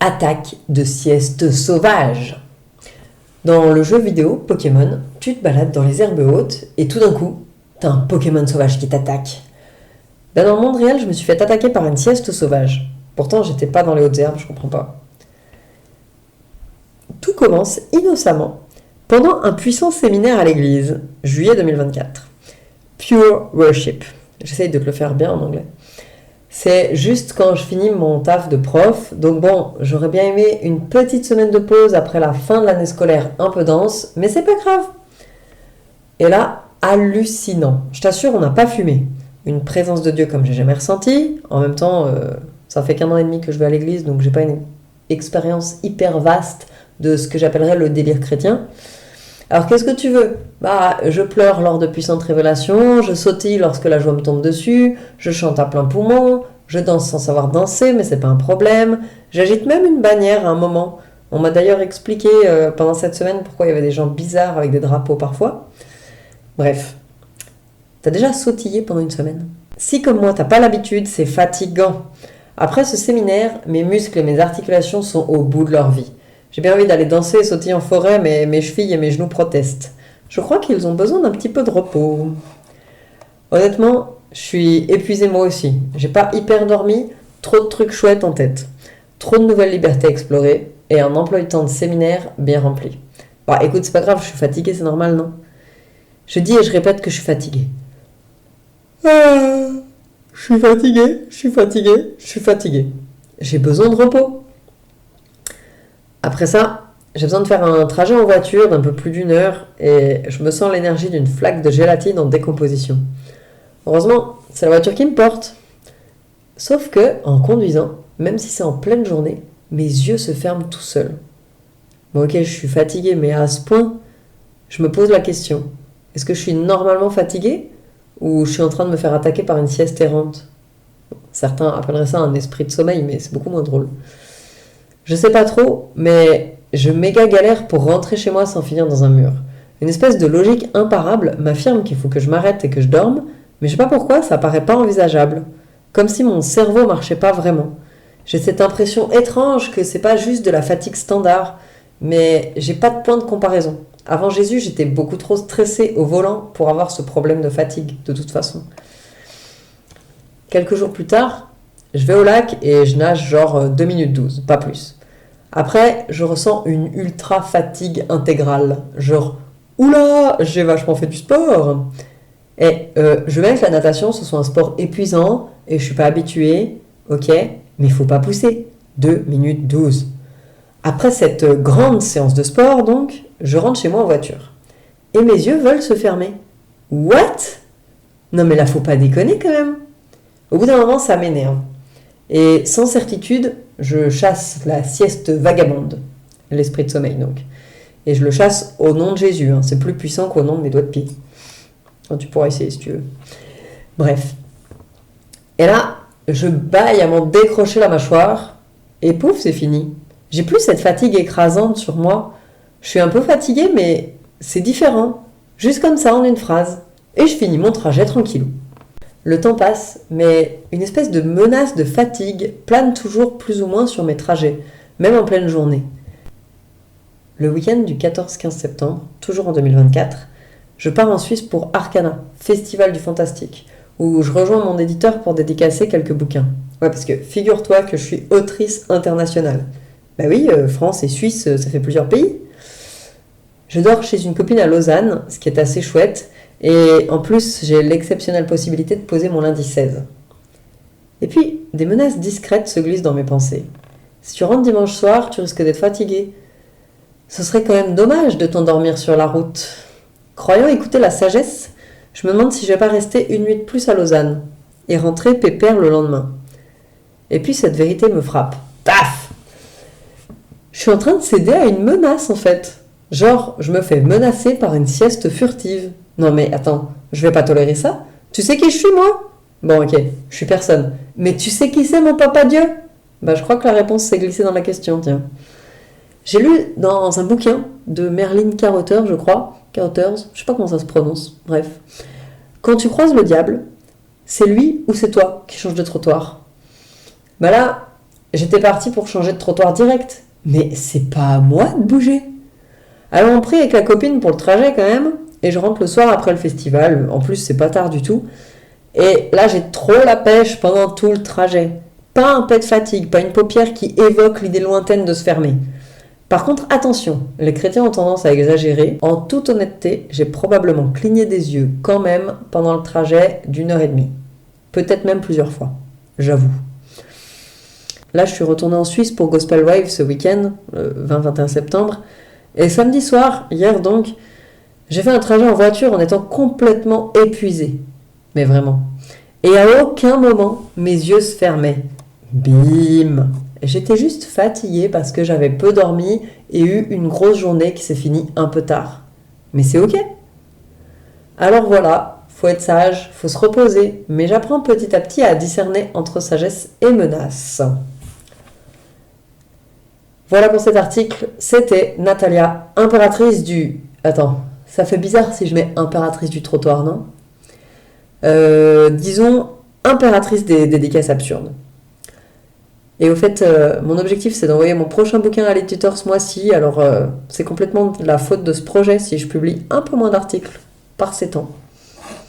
Attaque de sieste sauvage. Dans le jeu vidéo Pokémon, tu te balades dans les herbes hautes et tout d'un coup, t'as un Pokémon sauvage qui t'attaque. Dans le monde réel, je me suis fait attaquer par une sieste sauvage. Pourtant, j'étais pas dans les hautes herbes, je comprends pas. Tout commence innocemment pendant un puissant séminaire à l'église, juillet 2024. Pure Worship. J'essaye de te le faire bien en anglais. C'est juste quand je finis mon taf de prof, donc bon, j'aurais bien aimé une petite semaine de pause après la fin de l'année scolaire un peu dense, mais c'est pas grave. Et là, hallucinant. Je t'assure, on n'a pas fumé. Une présence de Dieu comme j'ai jamais ressenti. En même temps, ça fait qu'1 an et demi que je vais à l'église, donc j'ai pas une expérience hyper vaste de ce que j'appellerais le délire chrétien. Alors qu'est-ce que tu veux ? Je pleure lors de puissantes révélations, je sautille lorsque la joie me tombe dessus, je chante à plein poumon, je danse sans savoir danser, mais c'est pas un problème. J'agite même une bannière à un moment. On m'a d'ailleurs expliqué pendant cette semaine pourquoi il y avait des gens bizarres avec des drapeaux parfois. Bref, t'as déjà sautillé pendant une semaine ? Si comme moi t'as pas l'habitude, c'est fatigant. Après ce séminaire, mes muscles et mes articulations sont au bout de leur vie. J'ai bien envie d'aller danser et sautiller en forêt, mais mes chevilles et mes genoux protestent. Je crois qu'ils ont besoin d'un petit peu de repos. Honnêtement, je suis épuisée moi aussi. J'ai pas hyper dormi, trop de trucs chouettes en tête. Trop de nouvelles libertés à explorer et un emploi du temps de séminaire bien rempli. Écoute, c'est pas grave, je suis fatiguée, c'est normal, non ? Je dis et je répète que je suis fatiguée. Je suis fatiguée. J'ai besoin de repos. Après ça, j'ai besoin de faire un trajet en voiture d'un peu plus d'1 heure et je me sens l'énergie d'une flaque de gélatine en décomposition. Heureusement, c'est la voiture qui me porte. Sauf que, en conduisant, même si c'est en pleine journée, mes yeux se ferment tout seuls. Bon, ok, je suis fatiguée, mais à ce point, je me pose la question. Est-ce que je suis normalement fatiguée ou je suis en train de me faire attaquer par une sieste errante ? Certains appelleraient ça un esprit de sommeil, mais c'est beaucoup moins drôle. Je sais pas trop, mais je méga galère pour rentrer chez moi sans finir dans un mur. Une espèce de logique imparable m'affirme qu'il faut que je m'arrête et que je dorme, mais je sais pas pourquoi, ça paraît pas envisageable. Comme si mon cerveau marchait pas vraiment. J'ai cette impression étrange que c'est pas juste de la fatigue standard, mais j'ai pas de point de comparaison. Avant Jésus, j'étais beaucoup trop stressée au volant pour avoir ce problème de fatigue, de toute façon. Quelques jours plus tard, je vais au lac et je nage genre 2 minutes 12, pas plus. Après, je ressens une ultra fatigue intégrale. Genre, oula, j'ai vachement fait du sport. Et je veux bien que la natation, ce soit un sport épuisant et je suis pas habituée, ok, mais il faut pas pousser. 2 minutes 12. Après cette grande séance de sport, donc, je rentre chez moi en voiture. Et mes yeux veulent se fermer. What ? Non mais là, faut pas déconner quand même. Au bout d'un moment, ça m'énerve. Et sans certitude, je chasse la sieste vagabonde, l'esprit de sommeil donc. Et je le chasse au nom de Jésus, c'est plus puissant qu'au nom de mes doigts de pied. Enfin, tu pourras essayer si tu veux. Bref. Et là, je bâille à m'en décrocher la mâchoire, et pouf, c'est fini. J'ai plus cette fatigue écrasante sur moi. Je suis un peu fatiguée, mais c'est différent. Juste comme ça, en une phrase. Et je finis mon trajet tranquillou. Le temps passe, mais une espèce de menace de fatigue plane toujours plus ou moins sur mes trajets, même en pleine journée. Le week-end du 14-15 septembre, toujours en 2024, je pars en Suisse pour Arcana, Festival du Fantastique, où je rejoins mon éditeur pour dédicacer quelques bouquins. Ouais, parce que figure-toi que je suis autrice internationale. Bah oui, France et Suisse, ça fait plusieurs pays. Je dors chez une copine à Lausanne, ce qui est assez chouette, et en plus, j'ai l'exceptionnelle possibilité de poser mon lundi 16. Et puis, des menaces discrètes se glissent dans mes pensées. Si tu rentres dimanche soir, tu risques d'être fatigué. Ce serait quand même dommage de t'endormir sur la route. Croyant écouter la sagesse, je me demande si je vais pas rester une nuit de plus à Lausanne et rentrer pépère le lendemain. Et puis cette vérité me frappe. Paf ! Je suis en train de céder à une menace en fait. Genre, je me fais menacer par une sieste furtive. Non mais attends, je vais pas tolérer ça. Tu sais qui je suis moi ? Bon ok, je suis personne. Mais tu sais qui c'est mon papa Dieu ? Je crois que la réponse s'est glissée dans la question, tiens. J'ai lu dans un bouquin de Merlin Carothers, je crois. Carothers, je sais pas comment ça se prononce, bref. Quand tu croises le diable, c'est lui ou c'est toi qui change de trottoir ? Là, J'étais partie pour changer de trottoir direct. Mais c'est pas à moi de bouger. Alors on prie avec la copine pour le trajet quand même, et je rentre le soir après le festival, en plus c'est pas tard du tout, et là j'ai trop la pêche pendant tout le trajet. Pas un pet de fatigue, pas une paupière qui évoque l'idée lointaine de se fermer. Par contre, attention, les chrétiens ont tendance à exagérer. En toute honnêteté, j'ai probablement cligné des yeux quand même pendant le trajet d'1 heure et demie. Peut-être même plusieurs fois, j'avoue. Là, je suis retournée en Suisse pour Gospel Wave ce week-end, le 20-21 septembre. Et samedi soir, hier donc, j'ai fait un trajet en voiture en étant complètement épuisée. Mais vraiment. Et à aucun moment, mes yeux se fermaient. Bim! J'étais juste fatiguée parce que j'avais peu dormi et eu une grosse journée qui s'est finie un peu tard. Mais c'est ok. Alors voilà, faut être sage, faut se reposer, mais j'apprends petit à petit à discerner entre sagesse et menace. Voilà pour cet article, c'était Natalia, impératrice du... Attends, ça fait bizarre si je mets impératrice du trottoir, non disons impératrice des dédicaces absurdes. Et au fait, mon objectif c'est d'envoyer mon prochain bouquin à l'éditeur ce mois-ci, alors c'est complètement la faute de ce projet si je publie un peu moins d'articles par ces temps.